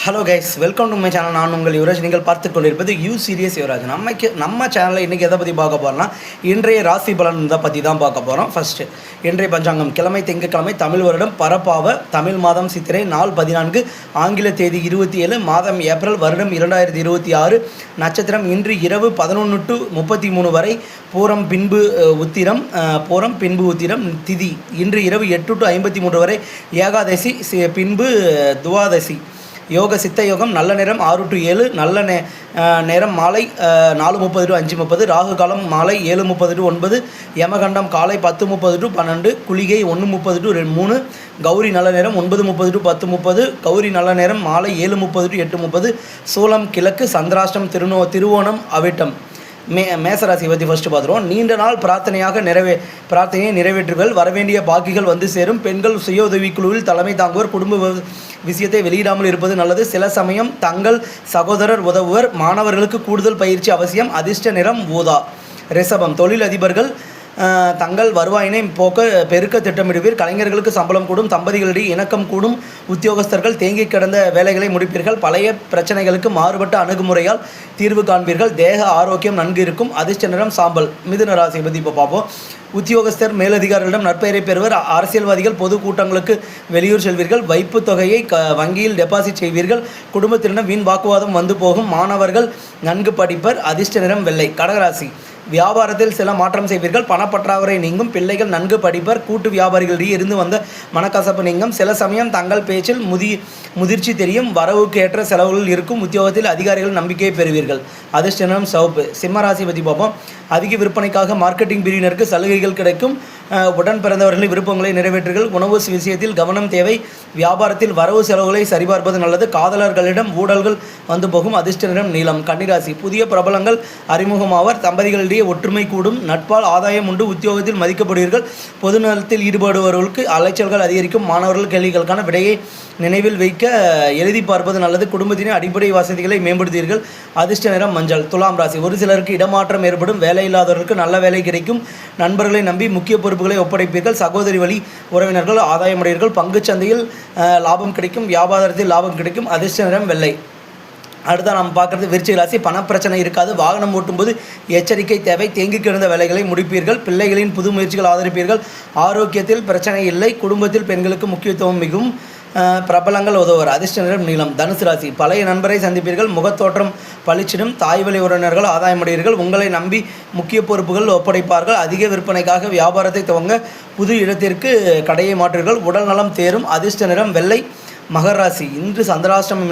Hello guys, welcome to my channel. நான் உங்கள் யுவராஜ். நீங்கள் பார்த்து கொண்டிருப்பது யூ சீரியஸ் யுவராஜ். நம்ம சேனலில் இன்றைக்கி எதை பற்றி பார்க்க போகிறோம்னா, இன்றைய ராசி பலன் இதை பற்றி தான் பார்க்க போகிறோம். ஃபஸ்ட்டு இன்றைய பஞ்சாங்கம் கிழமை திங்கட்கிழமை, தமிழ் வருடம் பரப்பாவ, தமிழ் மாதம் சித்திரை, நாள் 14, ஆங்கில தேதி 27, மாதம் ஏப்ரல், வருடம் 2026, நட்சத்திரம் இன்று இரவு 11 to 33 வரை, பூரம் பின்பு உத்திரம், திதி இன்று இரவு 8 to 53 வரை, ஏகாதசி பின்பு துவாதசி, யோக சித்த யோகம் நல்ல நேரம் 6 to 7, நல்ல நேரம் மாலை 4:30 to 5:30, ராகு காலம் மாலை 7:30 to 9, யமகண்டம் காலை 10:30 to 12, குளிகை 1:30 to 3, கௌரி நல்ல நேரம் 9:30 to 10:30, கௌரி நல்ல நேரம் மாலை 7:30 to 8:30, சூலம் கிழக்கு, சந்திராஷ்டம் திருவோணம் அவிட்டம். மேசராசி பற்றி ஃபஸ்ட்டு பார்த்துருவோம். நீண்ட நாள் பிரார்த்தனையை நிறைவேற்றுகள், வரவேண்டிய பாக்கிகள் வந்து சேரும். பெண்கள் சுய உதவிக்குழுவில் தலைமை தாங்குவர். குடும்ப விஷயத்தை வெளியிடாமல் இருப்பது நல்லது. சில சமயம் தங்கள் சகோதரர் உதவுவர். மாணவர்களுக்கு கூடுதல் பயிற்சி அவசியம். அதிர்ஷ்ட நிறம் ஊதா. ரிஷபம் தொழில் அதிபர்கள் தங்கள் வருவாயினை பெருக்க திட்டமிடுவீர். கலைஞர்களுக்கு சம்பளம் கூடும். தம்பதிகளிடையே இணக்கம் கூடும். உத்தியோகஸ்தர்கள் தேங்கி கிடந்த வேலைகளை முடிப்பீர்கள். பழைய பிரச்சனைகளுக்கு மாறுபட்ட அணுகுமுறையால் தீர்வு காண்பீர்கள். தேக ஆரோக்கியம் நன்கு இருக்கும். அதிர்ஷ்ட நிறம் சாம்பல். மிதுன ராசியை பற்றி இப்போ பார்ப்போம். உத்தியோகஸ்தர் மேலதிகாரிகளிடம் நற்பெயரை பெறுவர். அரசியல்வாதிகள் பொது கூட்டங்களுக்கு வெளியூர் செல்வீர்கள். வைப்பு தொகையை வங்கியில் டெபாசிட் செய்வீர்கள். குடும்பத்தினரிடம் வீண் வாக்குவாதம் வந்து போகும். மாணவர்கள் நன்கு படிப்பர். அதிர்ஷ்ட நிறம் வெள்ளை. கடகராசி வியாபாரத்தில் சில மாற்றம் செய்வீர்கள். பணப்பற்றாக்குறை நீங்கும். பிள்ளைகள் நன்கு படிப்பர். கூட்டு வியாபாரிகளிடையே இருந்து வந்த மனக்கசப்பு நீங்கும். சில சமயம் தங்கள் பேச்சில் முதிர்ச்சி தெரியும். வரவுக்கு ஏற்ற செலவுகள் இருக்கும். உத்தியோகத்தில் அதிகாரிகள் நம்பிக்கையை பெறுவீர்கள். அதிர்ஷ்டம் சிவப்பு. சிம்மராசி பற்றி பார்ப்போம். அதிக விற்பனைக்காக மார்க்கெட்டிங் பிரிவினருக்கு சலுகைகள் கிடைக்கும். உடன் பிறந்தவர்களின் விருப்பங்களை நிறைவேற்றுகள். உணவு விஷயத்தில் கவனம் தேவை. வியாபாரத்தில் வரவு செலவுகளை சரிபார்ப்பது நல்லது. காதலர்களிடம் ஊழல்கள் வந்து போகும். அதிர்ஷ்ட நிறம் நீலம். கன்னிராசி புதிய பிரபலங்கள் அறிமுகமாவர். தம்பதிகளிடையே ஒற்றுமை கூடும். நட்பால் ஆதாயம் உண்டு. உத்தியோகத்தில் மதிக்கப்படுவீர்கள். பொது நலத்தில் ஈடுபடுபவர்களுக்கு அலைச்சல்கள் அதிகரிக்கும். மாணவர்கள் கேள்விகளுக்கான விடையை நினைவில் வைக்க எழுதி பார்ப்பது நல்லது. குடும்பத்தின் அடிப்படை வசதிகளை மேம்படுத்தீர்கள். அதிர்ஷ்ட நிறம் மஞ்சள். துலாம் ராசி ஒரு சிலருக்கு இடமாற்றம் ஏற்படும். வேலை இல்லாதவர்களுக்கு நல்ல வேலை கிடைக்கும். நண்பர்களை நம்பி முக்கிய பொறுப்புகளை ஒப்படைப்பீர்கள். சகோதரி வழி உறவினர்கள் ஆதாயமுடையீர்கள். பங்குச்சந்தையில் லாபம் கிடைக்கும். வியாபாரத்தில் லாபம் கிடைக்கும். அதிர்ஷ்ட நிறம் வெள்ளை. அடுத்த நாம் பார்க்குறது விருச்சிக ராசி. பணப்பிரச்சனை இருக்காது. வாகனம் ஓட்டும்போது எச்சரிக்கை தேவை. தேங்கி கிடந்த வேலைகளை முடிப்பீர்கள். பிள்ளைகளின் புது முயற்சிகள் ஆதரிப்பீர்கள். ஆரோக்கியத்தில் பிரச்சனை இல்லை. குடும்பத்தில் பெண்களுக்கு முக்கியத்துவம் மிகும். பிரபலங்கள் உதவுவர். அதிர்ஷ்ட நிறம் நீளம். தனுசு ராசி பழைய நண்பரை சந்திப்பீர்கள். முகத்தோற்றம் பளிச்சிடும். தாய்வழி உறவினர்கள் ஆதாயமுடையீர்கள். உங்களை நம்பி முக்கிய பொறுப்புகள் ஒப்படைப்பார்கள். அதிக விற்பனைக்காக வியாபாரத்தை துவங்க புது இடத்திற்கு கடையை மாற்றுவீர்கள். உடல் நலம் தேரும். அதிர்ஷ்ட நிறம் வெள்ளை. மகர ராசி இன்று சந்திராஷ்டமம்